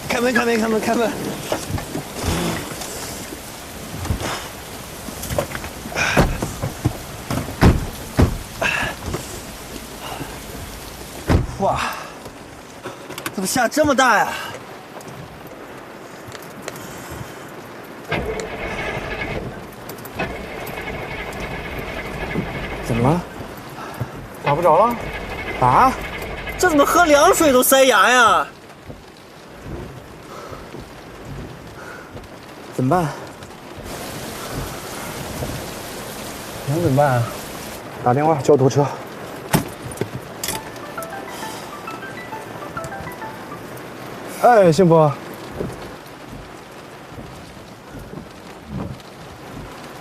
开门，开门，开门，开门！哇，怎么下这么大呀？怎么了？打不着了？啊？这怎么喝凉水都塞牙呀？怎么办？能怎么办啊？打电话叫拖车。哎，幸福，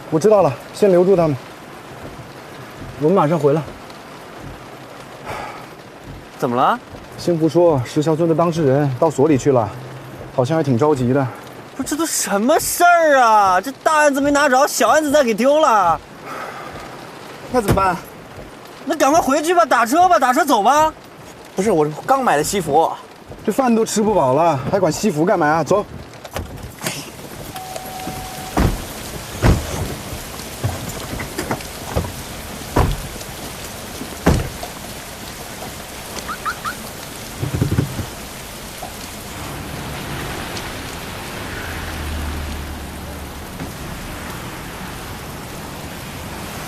我知道了，先留住他们，我们马上回来。怎么了？幸福说，石桥村的当事人到所里去了，好像还挺着急的。不是，这都什么事儿啊？这大案子没拿着，小案子再给丢了，那怎么办？那赶快回去吧，打车吧，打车走吧。不是，我刚买的西服。这饭都吃不饱了，还管西服干嘛啊？走。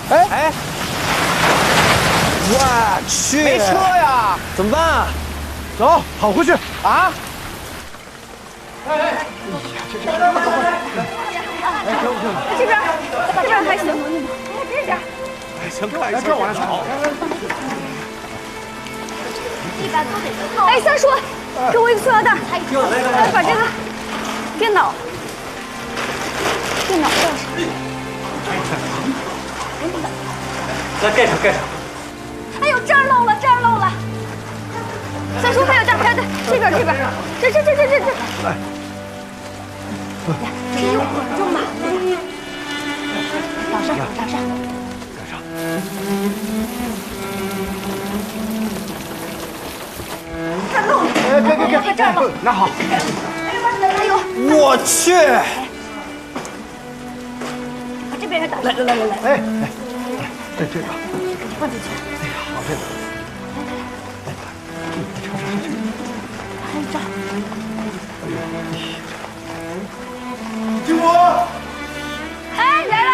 哎，我去，没车呀，怎么办？走，跑回去。啊！这边还行，这边。哎，行，快来这我来跑。哎，三叔，给我一个塑料袋，把这个电脑盖上。来盖上，盖上。哎呦，这儿漏了，这儿漏了。三叔，还有这儿，这边，这。来，这一会儿就满了。倒上。盖上。这儿漏了。给，这儿漏。拿好。哎呦，我去！把这边也打上。来。哎，这个。放进去。哎呀，好这个。还有这儿。幸福。哎，来了！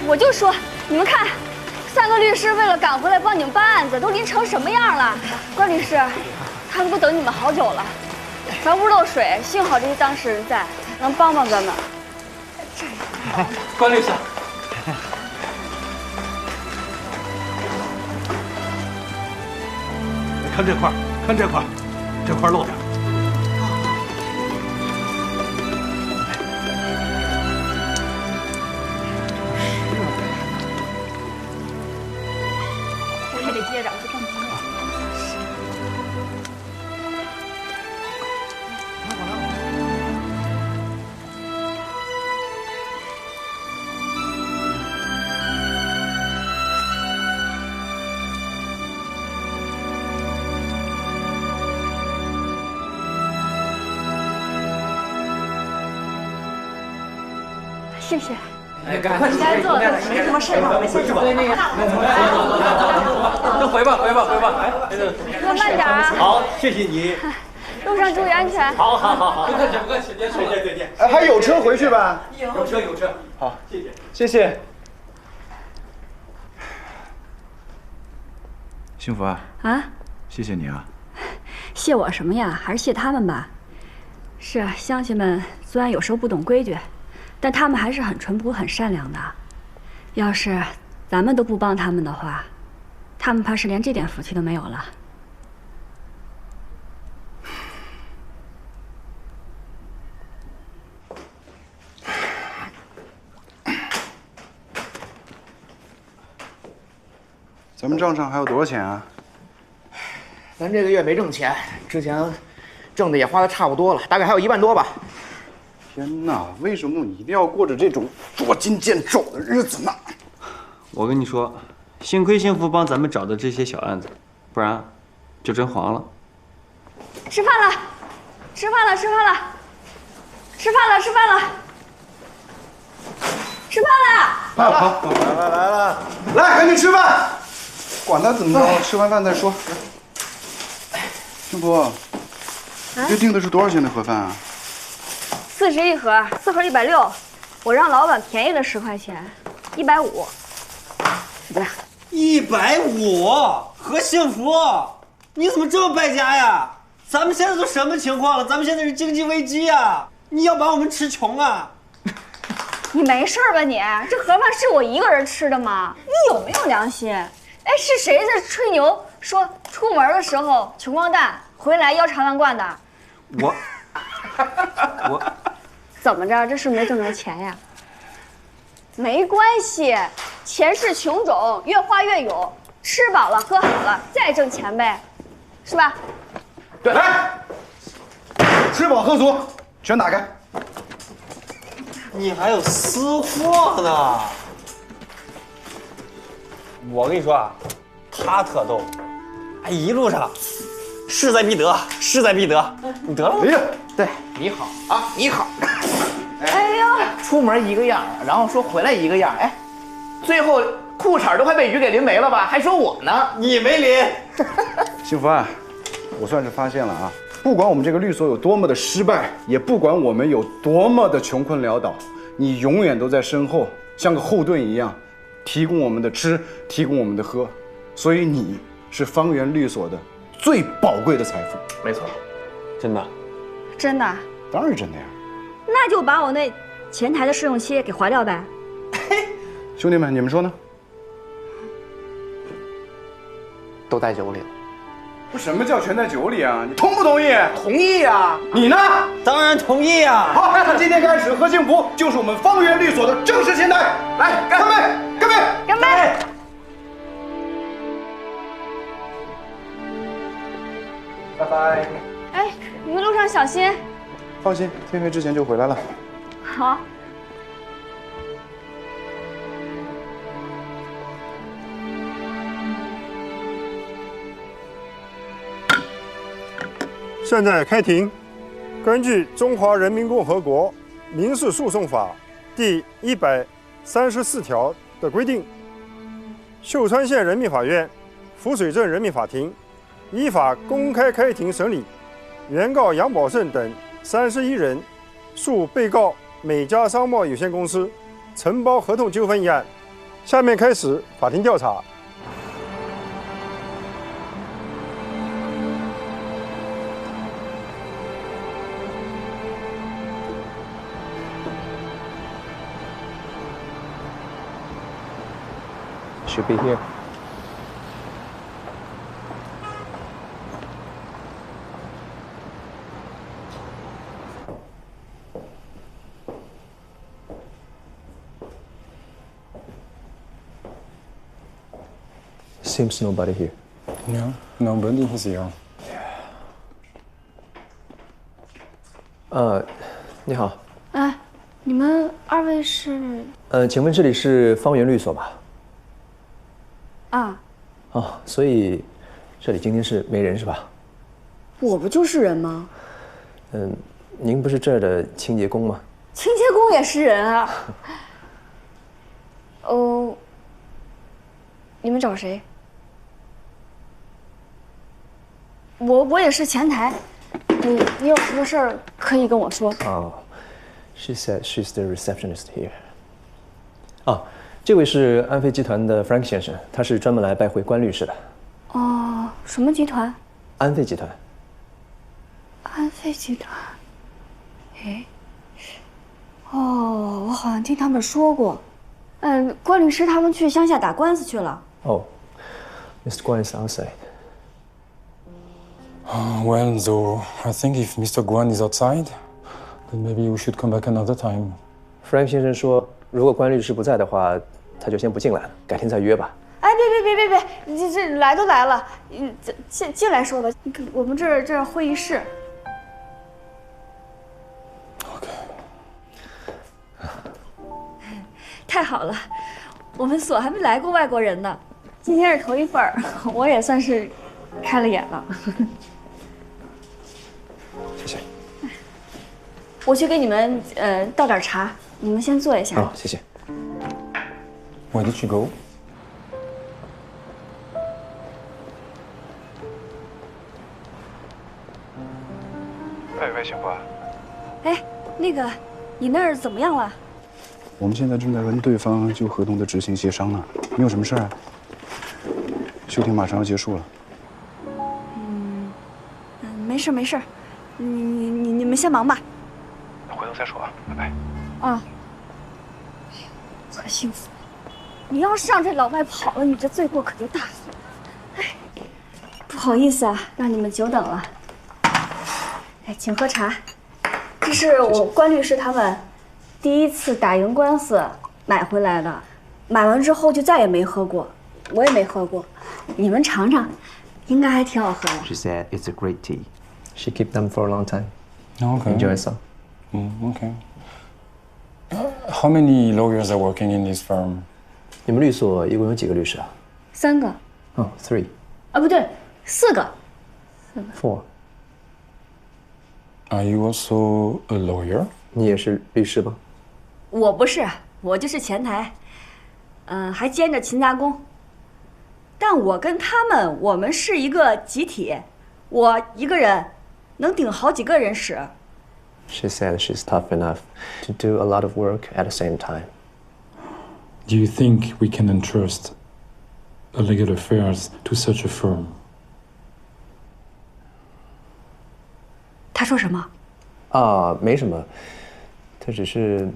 我就说，你们看，3个律师为了赶回来帮你们办案子，都淋成什么样了？关律师，他们都等你们好久了。咱屋漏水，幸好这些当事人在，能帮帮咱们。关律师，看这块，这块漏点。我也得接着。谢谢。哎，赶快该做的，没什么事儿，没事儿。对那个，都回吧。哎，哥慢点啊！好，谢谢你。路上注意安全。好，不客气，再见。哎，还有车回去吧？有车。好，谢谢。谢谢。幸福啊，啊，谢谢你啊。谢我什么呀？还是谢他们吧。是啊，乡亲们虽然有时候不懂规矩，但他们还是很淳朴、很善良的。要是咱们都不帮他们的话，他们怕是连这点福气都没有了。咱们账上还有多少钱啊？咱这个月没挣钱，之前挣的也花的差不多了，大概还有1万多吧。天哪，为什么你一定要过着这种捉襟见肘的日子呢？我跟你说，幸亏幸福帮咱们找的这些小案子，不然就真黄了。吃饭了，吃饭了，吃饭了，吃饭了，吃饭了，吃饭了！好，来，赶紧吃饭，管他怎么着，吃完饭再说。幸福，你这订的是多少钱的盒饭啊40一盒，4盒160，我让老板便宜了10块钱，150，怎么样150，何幸福，你怎么这么败家呀？咱们现在都什么情况了？咱们现在是经济危机啊！你要把我们吃穷啊！你没事吧你？这盒饭是我一个人吃的吗？你有没有良心？哎，是谁在吹牛说出门的时候穷光蛋，回来腰缠万贯的？我怎么着？这是没挣着钱呀？没关系，钱是穷种，越花越有。吃饱了喝好了再挣钱呗，是吧？对，来，吃饱喝足，全打开。你还有私货呢！我跟你说啊，他特逗，哎，一路上势在必得，势在必得。你得了吗？哎呀，对，你好啊，你好。哎呦，出门一个样，然后说回来一个样，哎，最后裤衩都快被雨给淋没了吧？还说我呢？你没淋。幸福啊，我算是发现了啊，不管我们这个律所有多么的失败，也不管我们有多么的穷困潦倒，你永远都在身后，像个后盾一样，提供我们的吃，提供我们的喝，所以你是方圆律所的最宝贵的财富。没错，真的？真的？当然是真的呀。那就把我那前台的试用期给划掉呗。兄弟们，你们说呢？都带酒里了。不，什么叫全在酒里啊？你同不同意？同意呀。你呢？当然同意啊！好，从今天开始，何幸福就是我们方圆律所的正式前台。来，干杯！干杯！干杯！拜拜。哎，你们路上小心。放心，天黑之前就回来了。好。现在开庭。根据《中华人民共和国民事诉讼法》第134条的规定，秀川县人民法院、浮水镇人民法庭依法公开开庭审理原告杨宝胜等31人诉被告美家商贸有限公司承包合同纠纷一案。下面开始法庭调查。Should be here. Seems nobody here. No, nobody is here. 你好。哎，你们2位是？请问这里是方圆律所吧？啊，哦，所以这里今天是没人是吧？我不就是人吗？您不是这儿的清洁工吗？清洁工也是人啊。哦，你们找谁？我也是前台，你有什么事儿可以跟我说。哦 ，She said she's the receptionist here. 啊，这位是安飞集团的 Frank 先生，他是专门来拜会关律师的。哦，什么集团？安飞集团。安飞集团。哎，哦，我好像听他们说过。关律师他们去乡下打官司去了。哦 ，Mr. Guan is outside. Well, though, I think if Mr. Guan is outside, then maybe we should come back another time. Frank 先生说，如果关律师不在的话，他就先不进来了，改天再约吧。哎，别，这来都来了，进来说吧。我们这儿会议室。OK。太好了，我们所还没来过外国人呢，今天是头一份儿，我也算是开了眼了。谢谢。我去给你们倒点茶，你们先坐一下。啊，谢谢。 Where did she go? 喂，小花，哎，那个，你那儿怎么样了？我们现在正在跟对方就合同的执行协商呢。你有什么事啊？休庭马上要结束了。没事没事，你们先忙吧。那回头再说啊，拜拜。啊，可幸福！你要是让这老外跑了，你这罪过可就大了。哎，不好意思啊，让你们久等了。哎，请喝茶。这是我关律师他们第一次打赢官司买回来的，买完之后就再也没喝过，我也没喝过。你们尝尝，应该还挺好喝的。 She said it's a great tea. She kept them for a long time. Okay. Enjoy some. Okay. How many lawyers are working in this firm? 你们律所一共有几个律师啊？ 3个。哦，3. 啊，不对，4个。 4. Are you also a lawyer? 你也是律师吗？我不是，我就是前台，还兼着勤杂工。但我跟他们，我们是一个集体，我一个人能顶好几个人使。She said she's tough enough to do a lot of work at the same time. Do you think we can entrust a legal affairs to such a firm? 他说什么？啊，没什么，他只是，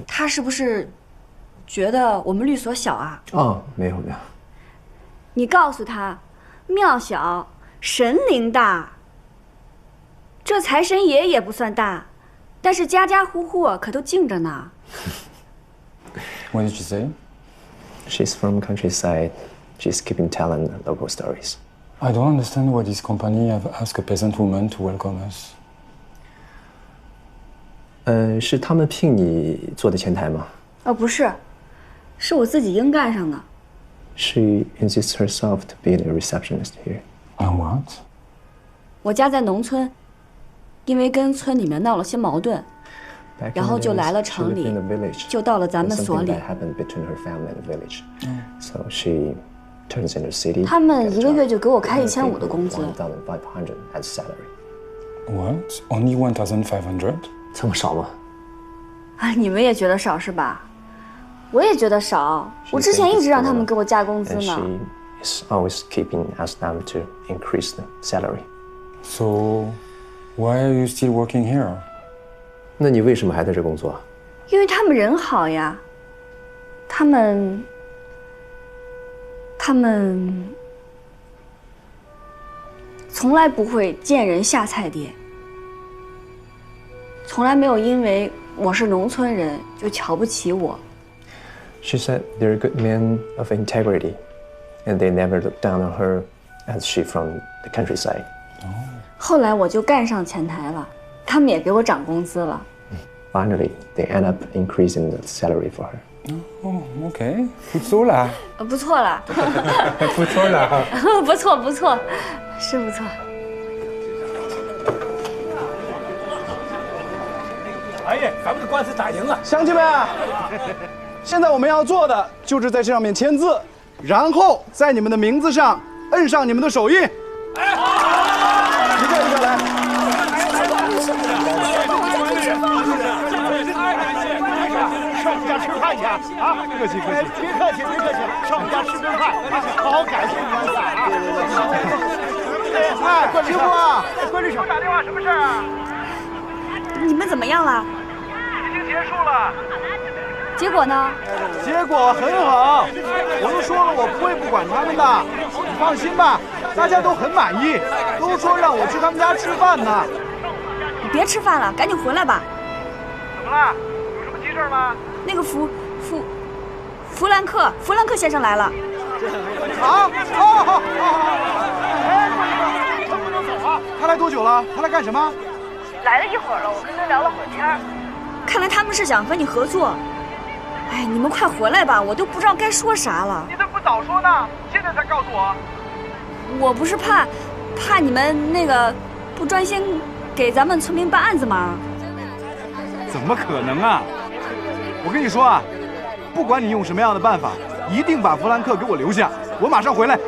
他是不是觉得我们律所小啊？哦，没有没有，你告诉他，庙小神灵大。这财神爷也不算大，但是家家户户可都敬着呢。 What did she say? She's from countryside. She's keeping telling local stories. I don't understand why this company have asked a peasant woman to welcome us. 是他们聘你做的前台吗？不是，是我自己硬干上的。 She insists herself to be the receptionist here. And what? 我家在农村，因为跟村里面闹了些矛盾， Back in 然后 the 就 days, 来了 she 城 lived 里 in the village. 就到了咱们 There's 所 something 里。 that happened between her family and the village. So she turns into the city. 他们 get a 一个月 job, 就给我开 and 1500 they 的 pay 工资， 1,500 as salary. What? Only 1,500? 这么少吗？啊，你们也觉得少是吧？我也觉得少，我之前一直让他们给我加工资 And 呢。 she is always keeping ask them to increase the salary. So, why are you still working here? 那你为什么还在这工作？因为他们人好呀，他们从来不会见人下菜碟，从来没有因为我是农村人就瞧不起我。 She said they're good men of integrity, and they never look down on her as she from the countryside. 后来我就干上前台了，他们也给我涨工资了。 Finally, they end up increasing the salary for her. Oh, okay. 不错啦。不错了，不错啦。不错不错，是不错。哎呀，咱们的官司打赢了！乡亲们，现在我们要做的就是在这上面签字，然后在你们的名字上摁上你们的手印。一个一个来。上我们家吃饭去啊！客气客气，别客气别客气，上我们家吃顿饭，好好感谢官司啊！哎，关师傅啊，关律师打电话，什么事儿啊？你们怎么样了？已经结束了。结果呢？结果很好，我都说了我不会不管他们的，你放心吧，大家都很满意，都说让我去他们家吃饭呢。你别吃饭了，赶紧回来吧。怎么了？有什么急事吗？那个弗兰克先生来了。好，好，哎，他不能走啊！他来多久了？他来干什么？来了一会儿了，我跟他聊了会儿天。看来他们是想和你合作。哎，你们快回来吧，我都不知道该说啥了。你怎么不早说呢？现在才告诉我？我不是怕你们那个不专心给咱们村民办案子吗？怎么可能啊！我跟你说啊，不管你用什么样的办法，一定把弗兰克给我留下，我马上回来。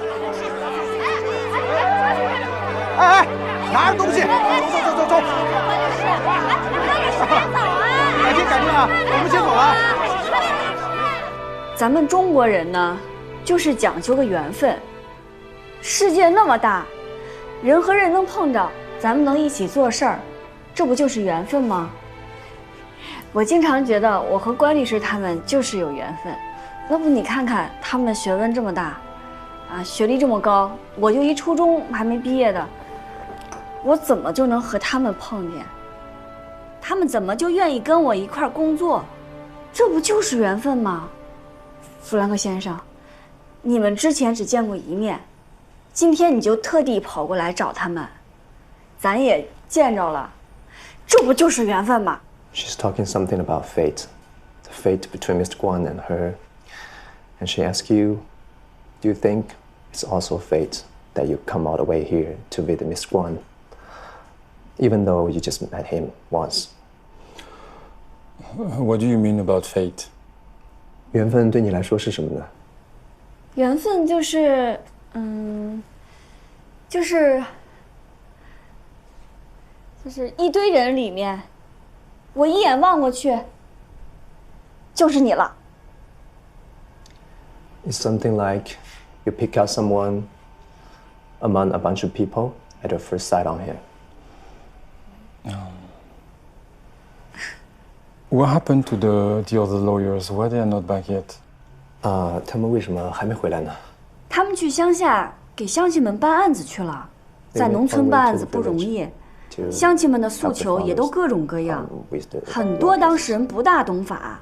哎，拿着东西，走。改天啊，我们先走了。咱们中国人呢，就是讲究个缘分。世界那么大，人和人能碰着，咱们能一起做事儿，这不就是缘分吗？我经常觉得我和关律师他们就是有缘分。要不你看看他们学问这么大，啊，学历这么高，我就一初中还没毕业的，我怎么就能和他们碰见？他们怎么就愿意跟我一块儿工作？这不就是缘分吗？弗兰克先生，你们之前只见过一面，今天你就特地跑过来找他们，咱也见着了，这不就是缘分吗？ She's talking something about fate, the fate between Mr. Guan and her. And she asks you, do you think it's also fate that you come all the way here to visit Mr. Guan, even though you just met him once? What do you mean about fate? 缘分对你来说是什么呢？缘分就是，就是一堆人里面，我一眼望过去，就是你了。It's something like you pick out someone among a bunch of people at your first sight on him. What happened to the other lawyers? Why they are not back yet? 他们为什么还没回来呢？他们去乡下给乡亲们办案子去了，在农村办案子不容易，乡亲们的诉求也都各种各样，很多当事人不大懂法，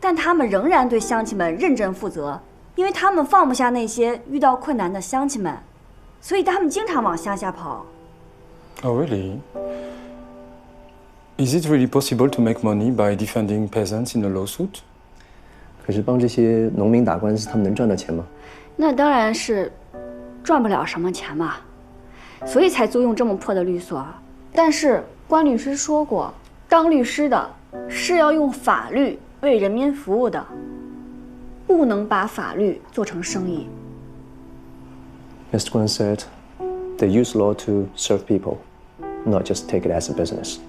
但他们仍然对乡亲们认真负责，因为他们放不下那些遇到困难的乡亲们，所以他们经常往乡下跑。Oh, really? Is it really possible to make money by defending peasants in a lawsuit? 可是帮这些农民打官司，他们能赚到钱吗？那当然是赚不了什么钱嘛，所以才租用这么破的律所。但是关律师说过，当律师的是要用法律为人民服务的，不能把法律做成生意。Mr. Guan said, they use law to serve people, not just take it as a business.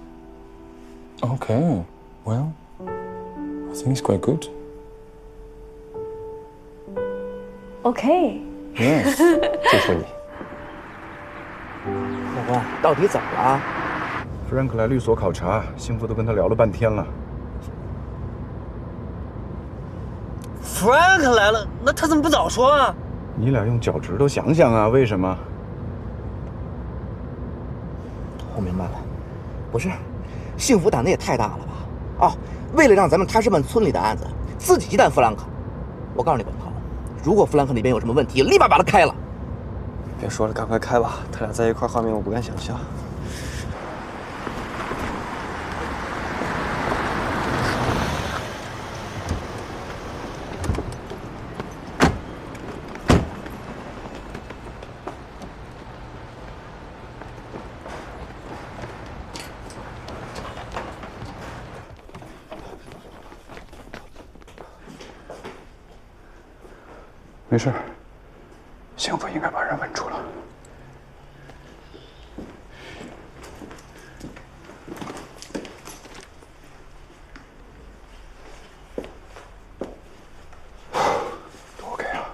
Okay, well, I think it's quite good. OK。Yes. 祝福你。老关，到底怎么了？弗兰克来律所考察，幸福都跟他聊了半天了。弗兰克来了，那他怎么不早说啊？你俩用脚趾头想想啊，为什么？我明白了，不是，幸福胆子也太大了吧？啊，为了让咱们塔什曼村里的案子，自己鸡蛋弗兰克。我告诉你，本涛，如果弗兰克那边有什么问题，立马把他开了。别说了，赶快开吧！他俩在一块画面我不敢想象。没事，幸福应该把人稳住了。都 OK 啊。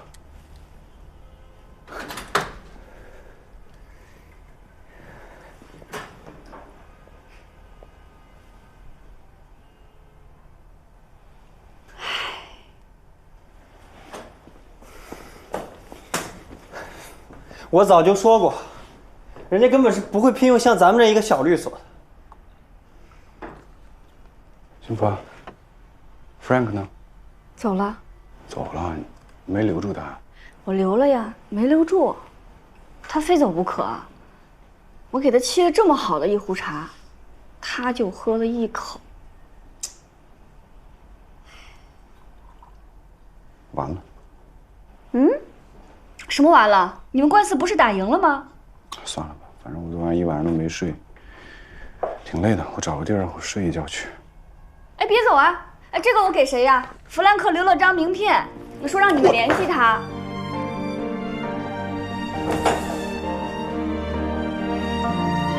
我早就说过，人家根本是不会聘用像咱们这一个小律所的。幸福啊 ，Frank 呢？走了。走了，没留住他。我留了呀，没留住，他非走不可。我给他沏了这么好的一壶茶，他就喝了一口。完了。什么完了？你们官司不是打赢了吗？算了吧，反正我昨晚一晚上都没睡，挺累的。我找个地儿我睡一觉去。哎，别走啊！哎，这个我给谁呀？弗兰克留了张名片，说让你们联系他。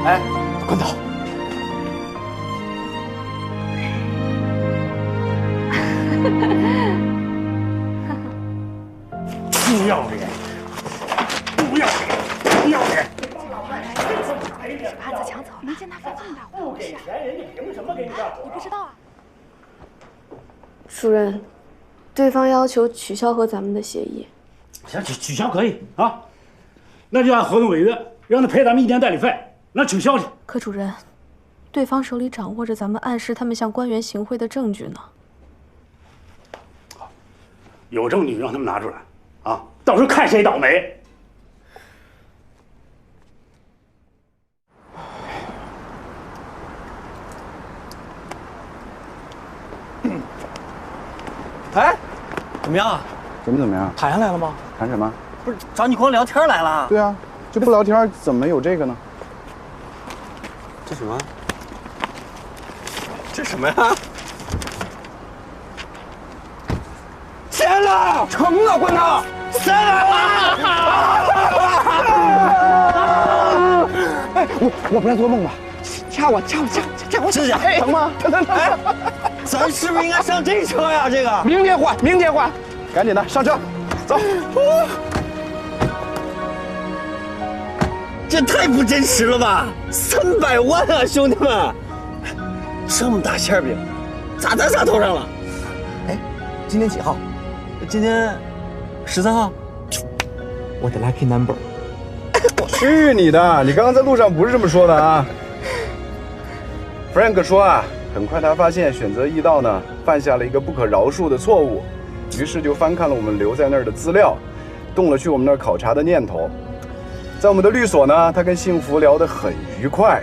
哎，关导。不要脸！不要脸！不要脸！把子抢走，没见他犯这么大不给钱，人家凭什么给你干活？你不知道啊？主任，对方要求取消和咱们的协议。行，取消可以啊，那就按合同违约，让他赔咱们1年代理费，那取消去。可主任，对方手里掌握着咱们暗示他们向官员行贿的证据呢。有证据让他们拿出来，啊，到时候看谁倒霉。哎，怎么样啊？怎么样？谈下来了吗？谈什么？不是找你光聊天来了？对啊，就不聊天怎么有这个呢？这什么？这什么呀？签了，成了，关导，签了！哎，我不来做梦吧？掐我！这家成吗？成！哎，咱是不是应该上这车呀？这个明天换，赶紧的，上车，走。这太不真实了吧！300万啊，兄弟们！这么大馅饼，咋咱仨头上了？哎，今天几号？今天13号。我的 lucky number。去你的！你刚刚在路上不是这么说的啊。Frank 说啊，很快他发现选择驿道呢，犯下了一个不可饶恕的错误，于是就翻看了我们留在那儿的资料，动了去我们那儿考察的念头。在我们的律所呢，他跟幸福聊得很愉快，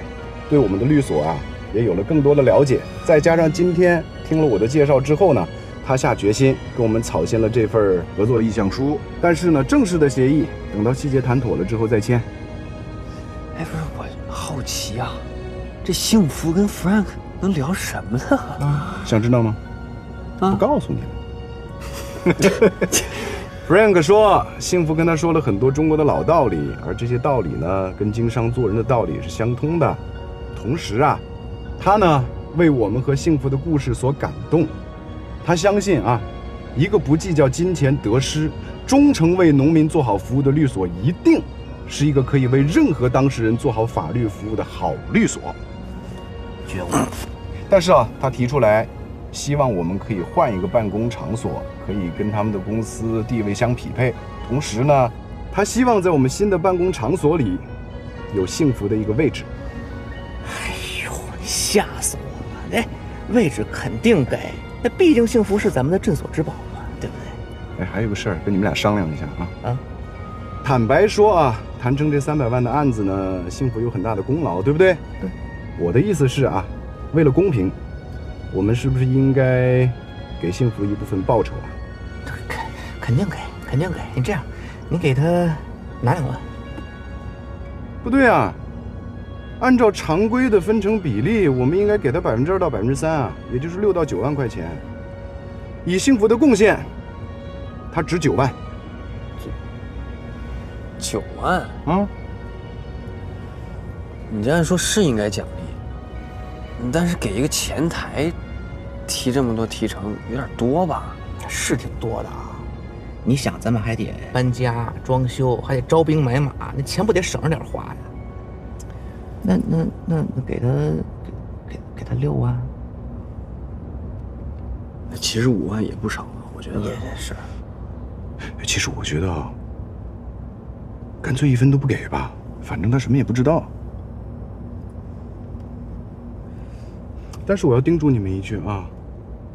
对我们的律所啊也有了更多的了解。再加上今天听了我的介绍之后呢，他下决心跟我们草签了这份合作意向书。但是呢，正式的协议等到细节谈妥了之后再签。哎，不是，我好奇啊，这幸福跟 Frank 能聊什么呢？想知道吗？啊，不告诉你了。Frank 说，幸福跟他说了很多中国的老道理，而这些道理呢，跟经商做人的道理是相通的。同时啊，他呢为我们和幸福的故事所感动。他相信啊，一个不计较金钱得失、忠诚为农民做好服务的律所，一定是一个可以为任何当事人做好法律服务的好律所。觉悟。但是啊，他提出来，希望我们可以换一个办公场所，可以跟他们的公司地位相匹配。同时呢，他希望在我们新的办公场所里有幸福的一个位置。哎呦，吓死我了！哎，位置肯定给，那毕竟幸福是咱们的镇所之宝嘛，对不对？哎，还有个事儿跟你们俩商量一下啊。坦白说啊，谈成这300万的案子呢，幸福有很大的功劳，对不对？对。我的意思是啊，为了公平，我们是不是应该给幸福一部分报酬啊？肯定给。你这样，你给他拿2万。不对啊，按照常规的分成比例，我们应该给他2%到3%啊，也就是6到9万块钱。以幸福的贡献，他值9万。9万？啊？你这样说是应该奖励，但是给一个前台提这么多提成有点多吧？是挺多的啊。你想，咱们还得搬家、装修，还得招兵买马，那钱不得省着点花呀？那给他6万。其实5万也不少了，我觉得。也是。其实我觉得，干脆1分都不给吧，反正他什么也不知道。但是我要叮嘱你们一句啊，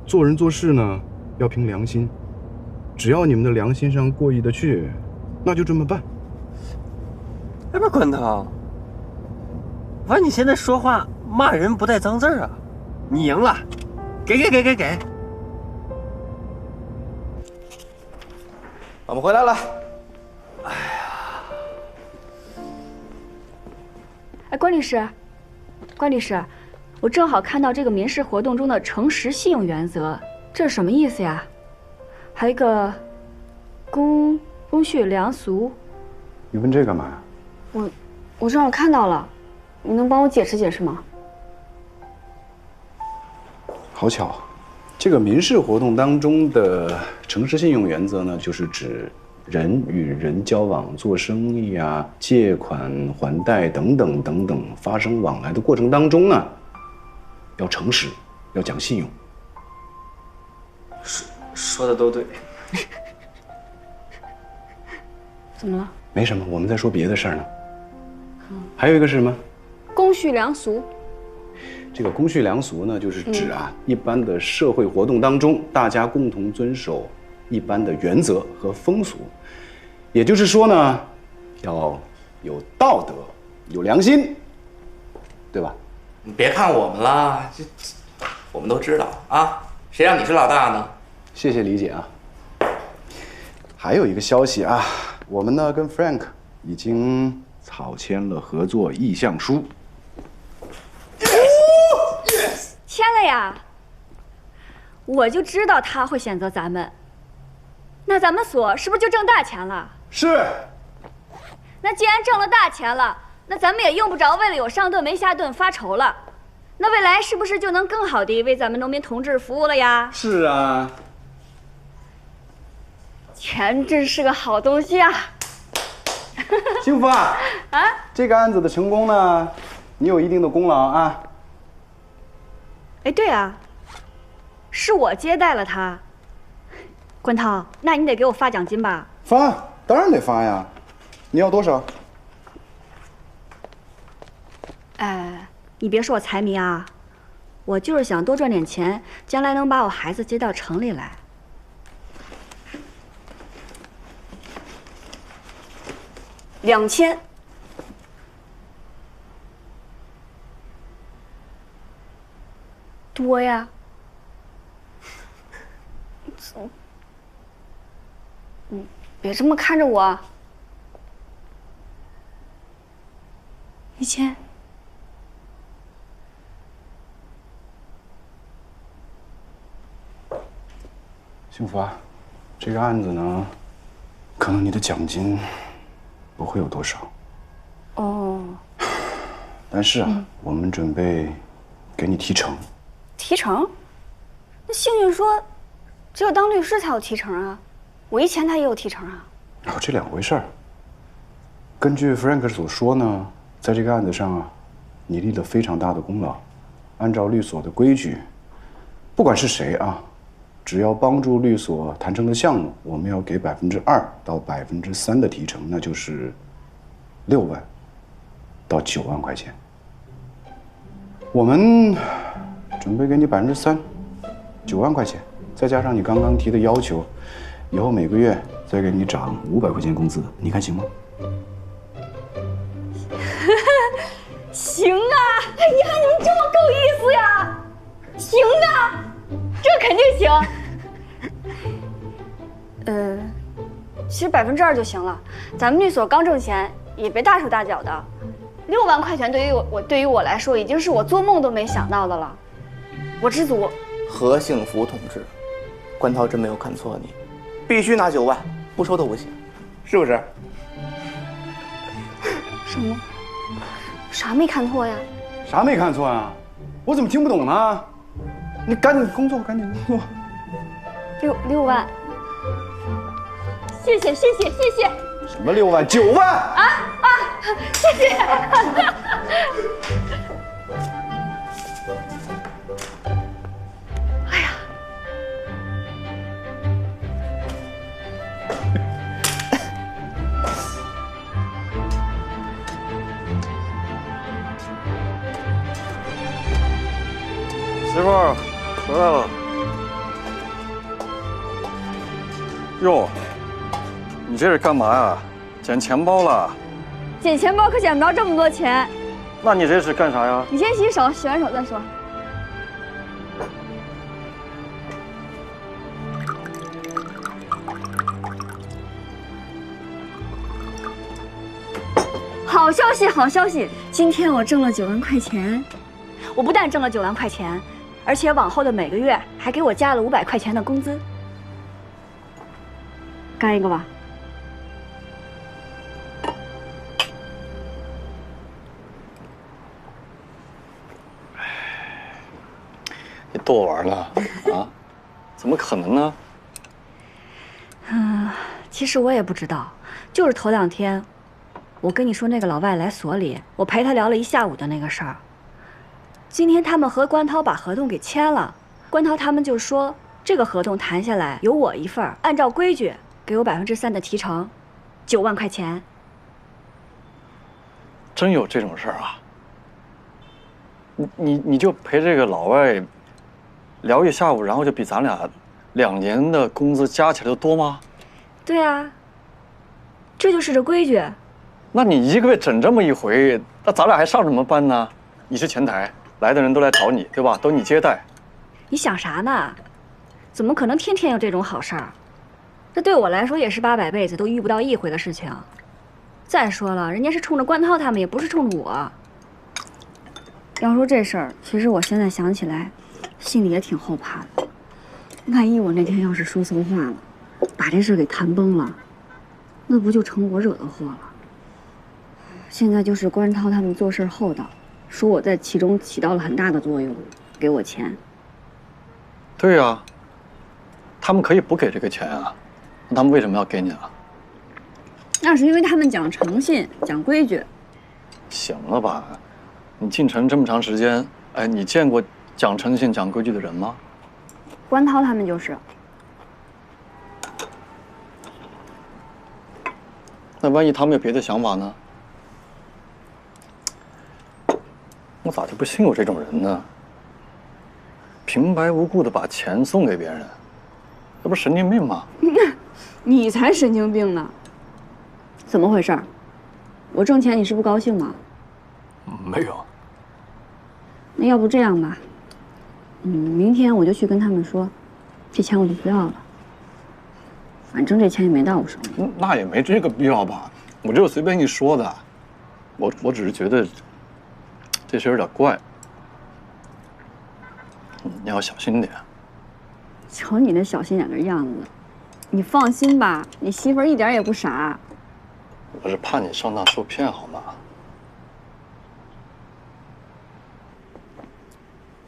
做人做事呢要凭良心，只要你们的良心上过意得去，那就这么办。哎，不是关涛，反正你现在说话骂人不带脏字啊，你赢了，给。我们回来了。哎呀，哎，关律师，关律师，我正好看到这个民事活动中的诚实信用原则，这是什么意思呀？还有一个公序良俗。你问这干嘛呀？我正好看到了，你能帮我解释解释吗？好巧，这个民事活动当中的诚实信用原则呢，就是指人与人交往、做生意啊、借款还贷等等等等发生往来的过程当中呢，要诚实，要讲信用。说的都对。怎么了？没什么，我们在说别的事儿呢。还有一个是什么？公序良俗。这个公序良俗呢，就是指一般的社会活动当中，大家共同遵守一般的原则和风俗。也就是说呢，要有道德，有良心，对吧？你别看我们了，我们都知道啊，谁让你是老大呢？谢谢理解啊。还有一个消息啊，我们呢跟 Frank 已经草签了合作意向书。签了呀！我就知道他会选择咱们，那咱们所是不是就挣大钱了？是。那既然挣了大钱了，那咱们也用不着为了有上顿没下顿发愁了。那未来是不是就能更好地为咱们农民同志服务了呀？是啊。钱真是个好东西啊！幸福啊！啊，这个案子的成功呢，你有一定的功劳啊。哎，对啊，是我接待了他。关涛，那你得给我发奖金吧？发，当然得发呀。你要多少？哎，你别说我财迷啊，我就是想多赚点钱，将来能把我孩子接到城里来。2000。多呀。别这么看着我。1000。幸福啊，这个案子呢，可能你的奖金不会有多少。哦。但是啊，我们准备给你提成。提成？那幸运说，只有当律师才有提成啊，我一前台也有提成啊。哦，这两回事儿。根据 Frank 所说呢，在这个案子上啊，你立了非常大的功劳。按照律所的规矩，不管是谁啊，只要帮助律所谈成的项目，我们要给2%到3%的提成，那就是6万到9万块钱。我们准备给你3%，9万块钱，再加上你刚刚提的要求，以后每个月再给你涨500块钱工资，你看行吗？行啊！哎呀，你们这么够意思呀！行啊，这肯定行。其实2%就行了。咱们律所刚挣钱，也别大手大脚的。6万块钱对于我来说，已经是我做梦都没想到的了。我知足。何幸福同志，关涛真没有看错你，必须拿9万，不收都不行，是不是？什么？啥没看错呀？啥没看错呀？我怎么听不懂呢？你赶紧工作，赶紧工作。6万。谢谢。什么6万？9万！谢谢。哎呀，媳妇儿回来了。哟，你这是干嘛呀？捡钱包了？捡钱包可捡不着这么多钱。那你这是干啥呀？你先洗手，洗完手再说。好，好消息，好消息！今天我挣了9万块钱，我不但挣了9万块钱，而且往后的每个月还给我加了500块钱的工资。干一个吧。你逗我玩呢？啊？怎么可能呢？其实我也不知道，就是头2天，我跟你说那个老外来所里，我陪他聊了1下午的那个事儿。今天他们和关涛把合同给签了，关涛他们就说这个合同谈下来有我一份儿，按照规矩给我3%的提成，9万块钱。真有这种事儿啊？你就陪这个老外聊1下午，然后就比咱俩2年的工资加起来都多吗？对啊，这就是这规矩。那你1个月整这么一回，那咱俩还上什么班呢？你是前台，来的人都来找你，对吧？都你接待。你想啥呢？怎么可能天天有这种好事儿？这对我来说也是800辈子都遇不到1回的事情。再说了，人家是冲着关涛他们，也不是冲着我。要说这事儿，其实我现在想起来，心里也挺后怕的。万一我那天要是说错话了，把这事给谈崩了，那不就成我惹的祸了？现在就是关涛他们做事厚道，说我在其中起到了很大的作用，给我钱。对呀，他们可以不给这个钱啊，那他们为什么要给你啊？那是因为他们讲诚信，讲规矩。行了吧，你进城这么长时间，哎，你见过讲诚信、讲规矩的人吗？关涛他们就是。那万一他们有别的想法呢？我咋就不信有这种人呢？平白无故的把钱送给别人，这不是神经病吗？你才神经病呢！怎么回事？我挣钱你是不高兴吗？没有。那要不这样吧，明天我就去跟他们说，这钱我就不要了。反正这钱也没到我手里。那也没这个必要吧？我就随便一说的，我只是觉得这事有点怪，你要小心点。瞧你那小心眼的样子，你放心吧，你媳妇儿一点也不傻。我是怕你上当受骗，好吗？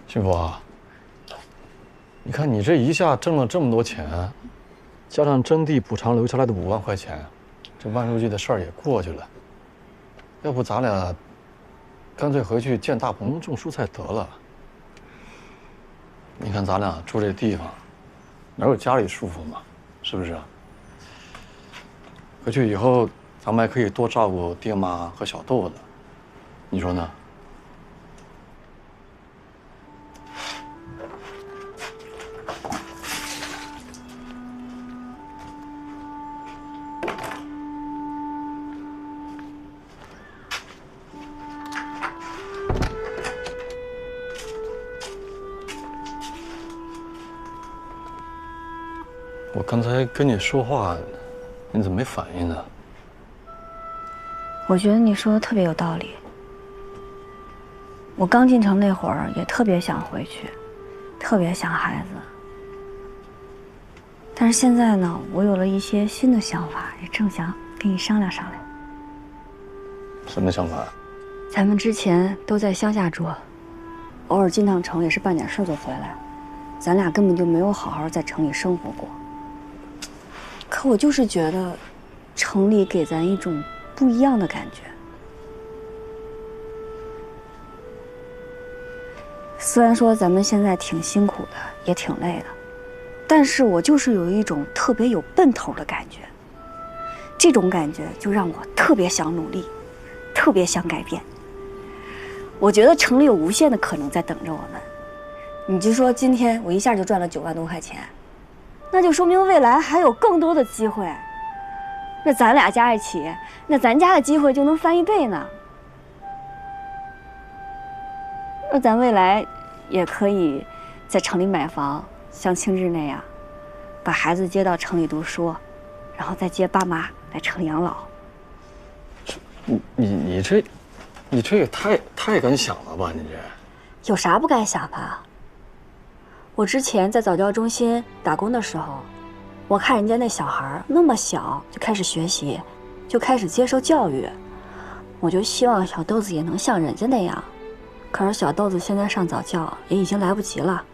幸福啊，你看你这一下挣了这么多钱，加上征地补偿留下来的5万块钱，这万书记的事儿也过去了。要不咱俩干脆回去建大棚种蔬菜得了。你看咱俩住这地方，哪有家里舒服嘛？是不是啊？回去以后，咱们还可以多照顾爹妈和小豆子，你说呢？我刚才跟你说话，你怎么没反应呢？我觉得你说的特别有道理。我刚进城那会儿也特别想回去，特别想孩子。但是现在呢，我有了一些新的想法，也正想跟你商量商量。什么想法？咱们之前都在乡下住，偶尔进趟城也是办点事就回来，咱俩根本就没有好好在城里生活过。可我就是觉得，城里给咱一种不一样的感觉。虽然说咱们现在挺辛苦的，也挺累的，但是我就是有一种特别有奔头的感觉。这种感觉就让我特别想努力，特别想改变。我觉得城里有无限的可能在等着我们。你就说今天我一下就赚了9万多块钱，那就说明未来还有更多的机会。那咱俩加一起，那咱家的机会就能翻1倍呢。那咱未来也可以在城里买房，像青志那样，把孩子接到城里读书，然后再接爸妈来城里养老。你这也太敢想了吧？你这有啥不该想的？我之前在早教中心打工的时候，我看人家那小孩那么小就开始学习，就开始接受教育，我就希望小豆子也能像人家那样。可是小豆子现在上早教也已经来不及了。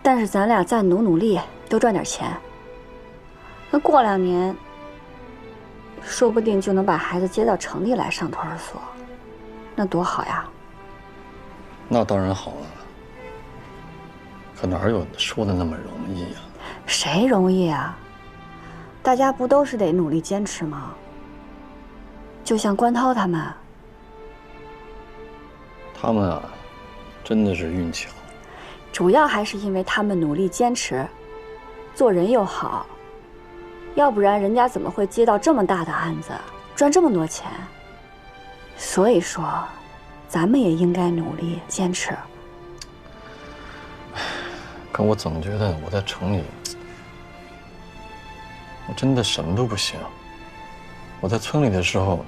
但是咱俩再努力，多赚点钱，那过2年，说不定就能把孩子接到城里来上托儿所，那多好呀！那当然好了，可哪有说的那么容易呀？谁容易啊？大家不都是得努力坚持吗？就像关涛他们。他们啊，真的是运气好。主要还是因为他们努力坚持，做人又好，要不然人家怎么会接到这么大的案子，赚这么多钱？所以说，咱们也应该努力坚持。可我总觉得我在城里，我真的什么都不行。我在村里的时候，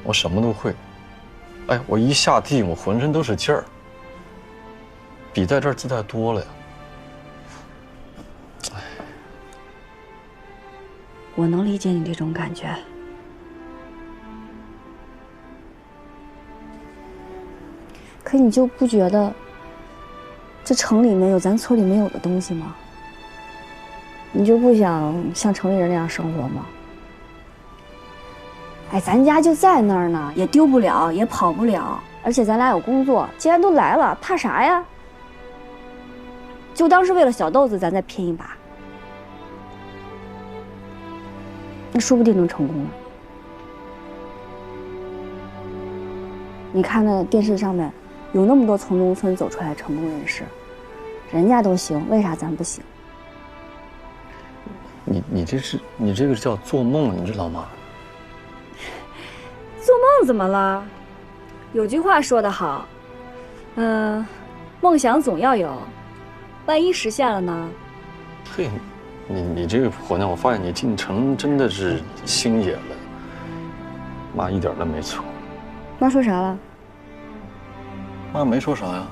我什么都会。哎，我一下地，我浑身都是劲儿，比在这儿自在多了呀。哎，我能理解你这种感觉。可你就不觉得这城里面有咱村里没有的东西吗？你就不想像城里人那样生活吗？哎，咱家就在那儿呢，也丢不了，也跑不了，而且咱俩有工作，既然都来了，怕啥呀？就当是为了小豆子，咱再拼一把，那说不定能成功呢。你看那电视上面有那么多从农村走出来成功人士，人家都行，为啥咱不行？你这个叫做梦，你知道吗？做梦怎么了？有句话说得好，梦想总要有，万一实现了呢？嘿，你这个婆娘，我发现你进城真的是心野了。妈一点都没错。妈说啥了？妈没说啥呀。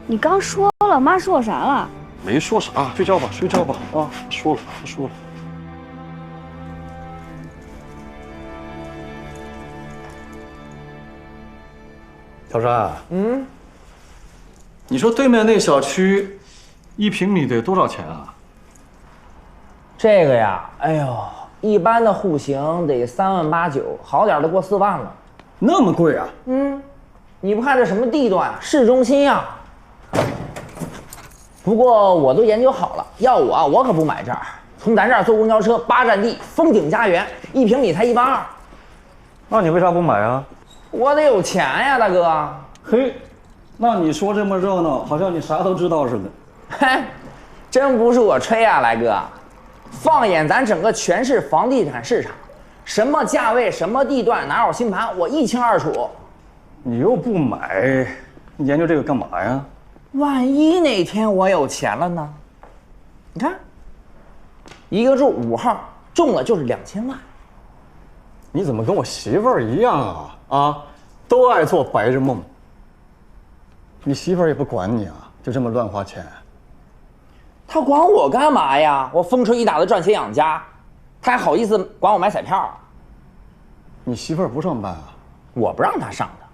你刚说了，妈说我啥了？没说啥，睡觉吧，睡觉吧啊！说了，说了。小山，你说对面那小区1平米得多少钱啊？这个呀，哎呦，一般的户型得3万8、9，好点的过4万了。那么贵啊？你不看这什么地段，市中心呀。不过我都研究好了，要我可不买这儿。从咱这儿坐公交车8站地，风景家园，1平米才1万2。那你为啥不买啊？我得有钱呀，大哥。嘿，那你说这么热闹，好像你啥都知道似的。嘿，真不是我吹啊，来哥。放眼咱整个全市房地产市场，什么价位、什么地段、哪有新盘，我一清二楚。你又不买，你研究这个干嘛呀？万一哪天我有钱了呢？你看，一个住5号，中了就是2000万。你怎么跟我媳妇儿一样啊？啊，都爱做白日梦。你媳妇儿也不管你啊，就这么乱花钱。她管我干嘛呀？我风吹雨打的赚钱养家，她还好意思管我买彩票？你媳妇儿不上班啊？我不让她上的。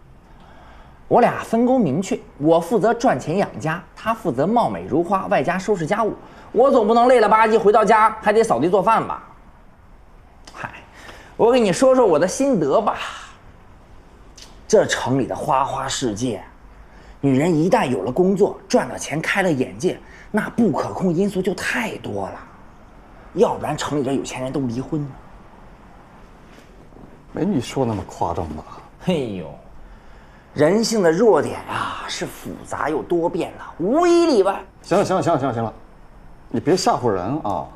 我俩分工明确，我负责赚钱养家，她负责貌美如花，外加收拾家务。我总不能累了吧唧回到家还得扫地做饭吧？嗨，我给你说说我的心得吧。这城里的花花世界，女人一旦有了工作，赚了钱，开了眼界，那不可控因素就太多了。要不然城里这有钱人都离婚了。没你说那么夸张吧？嘿呦，人性的弱点啊，是复杂又多变的，无一例外。行了，你别吓唬人啊。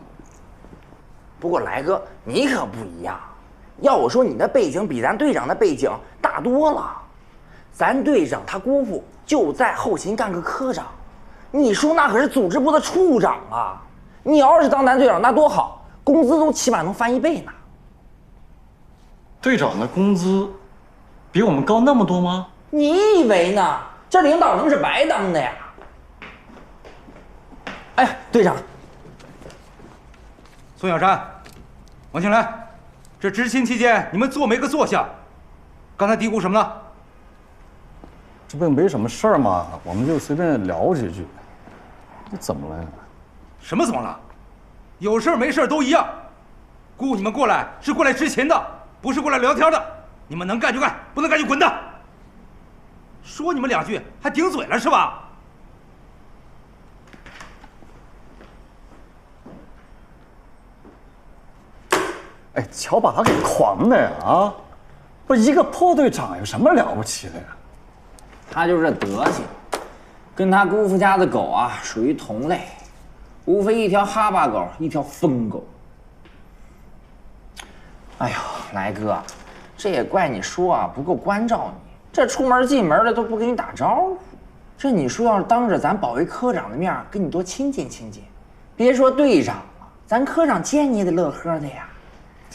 不过来哥，你可不一样。要我说，你的背景比咱队长的背景大多了。咱队长他姑父就在后勤干个科长，你说那可是组织部的处长啊！你要是当咱队长，那多好，工资都起码能翻1倍呢。队长的工资比我们高那么多吗？你以为呢？这领导能是白当的呀？哎，队长，宋小山，王庆来，这执勤期间你们坐没个坐下？刚才嘀咕什么呢？这不没什么事儿嘛，我们就随便聊几句。你怎么了呀？什么怎么了？有事没事都一样。雇你们过来是过来执勤的，不是过来聊天的。你们能干就干，不能干就滚蛋。说你们两句还顶嘴了是吧？哎，瞧把他给狂的呀！啊，不是一个破队长有什么了不起的呀？他就是这德行，跟他姑父家的狗啊属于同类，无非一条哈巴狗，一条疯狗。哎呦，来哥，这也怪你说啊不够关照你，这出门进门的都不跟你打招呼。这你说要是当着咱保卫科长的面跟你多亲近亲近，别说队长了，咱科长见你也得乐呵的呀。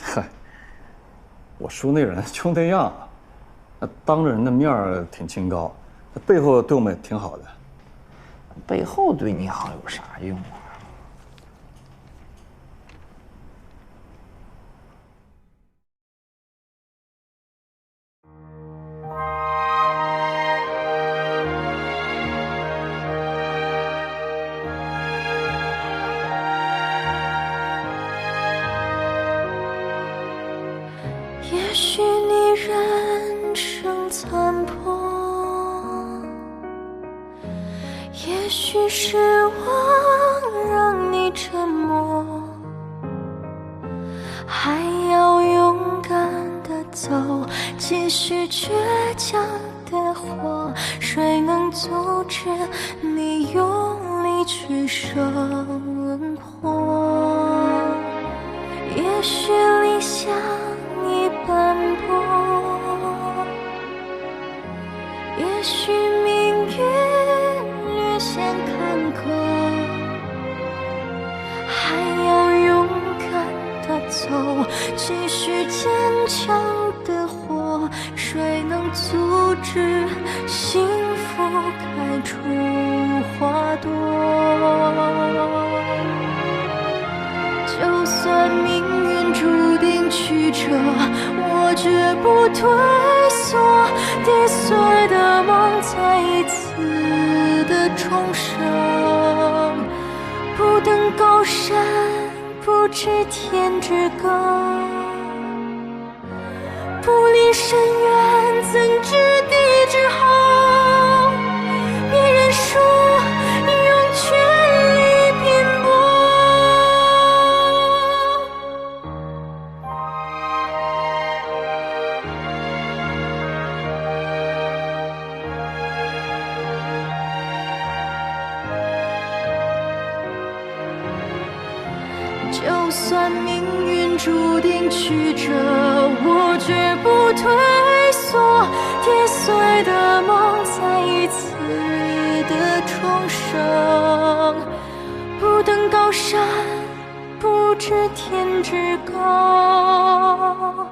嗨，我叔那人就那样，当着人的面挺清高，背后对我们也挺好的。背后对你好有啥用啊？也许你人生残破，也许失望让你沉默，还要勇敢地走，继续倔强的活。谁能阻止你用力去生活？也许理想已斑驳，也许命运略显坎坷，还要勇敢地走，继续坚强地活。谁能阻止幸福开出花朵？就算命运注定曲折，我绝不退缩，跌碎的梦再一次的重生。不登高山，不知天之高，不临深渊，怎知地之厚？别人说用全力拼搏，就算命运注定曲折，我绝不退缩，跌碎的梦再一次的重生。不登高山，不知天之高。